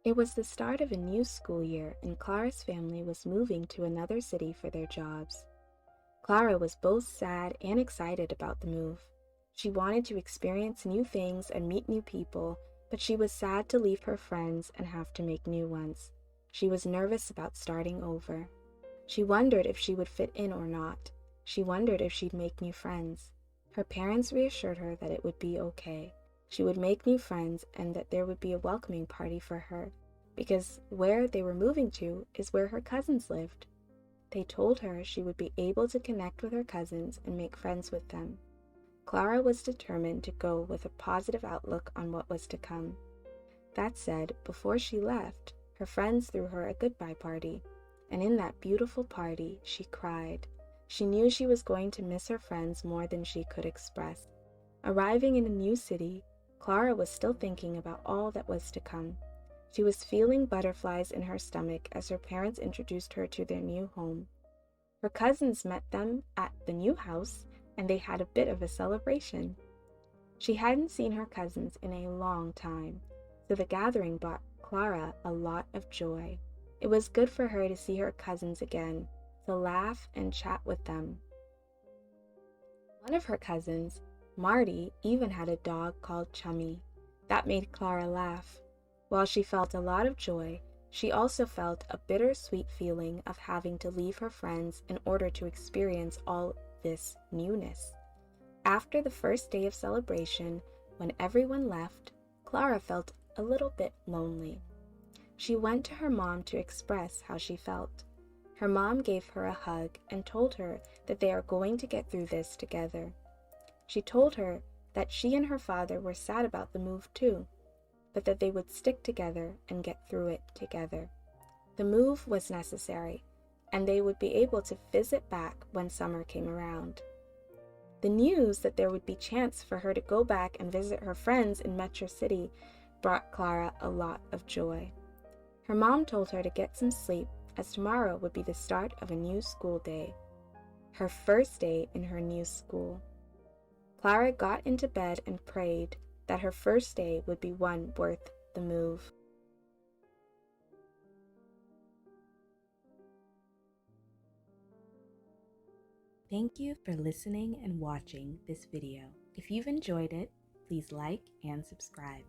It was the start of a new school year, and Clara's family was moving to another city for their jobs. Clara was both sad and excited about the move. She wanted to experience new things and meet new people, but she was sad to leave her friends and have to make new ones. She was nervous about starting over. She wondered if she would fit in or not. She wondered if she'd make new friends. Her parents reassured her that it would be okay. She would make new friends and that there would be a welcoming party for her, because where they were moving to is where her cousins lived. They told her she would be able to connect with her cousins and make friends with them. Clara was determined to go with a positive outlook on what was to come. That said, before she left, her friends threw her a goodbye party, and in that beautiful party, she cried. She knew she was going to miss her friends more than she could express. Arriving in a new city, Clara was still thinking about all that was to come. She was feeling butterflies in her stomach as her parents introduced her to their new home. Her cousins met them at the new house, and they had a bit of a celebration. She hadn't seen her cousins in a long time, so the gathering brought Clara a lot of joy. It was good for her to see her cousins again, to laugh and chat with them. One of her cousins, Marty, even had a dog called Chummy. That made Clara laugh. While she felt a lot of joy, she also felt a bittersweet feeling of having to leave her friends in order to experience all this newness. After the first day of celebration, when everyone left, Clara felt a little bit lonely. She went to her mom to express how she felt. Her mom gave her a hug and told her that they are going to get through this together. She told her that she and her father were sad about the move too, but that they would stick together and get through it together. The move was necessary, and they would be able to visit back when summer came around. The news that there would be chance for her to go back and visit her friends in Metro City brought Clara a lot of joy. Her mom told her to get some sleep, as tomorrow would be the start of a new school day, her first day in her new school. Clara got into bed and prayed that her first day would be one worth the move. Thank you for listening and watching this video. If you've enjoyed it, please like and subscribe.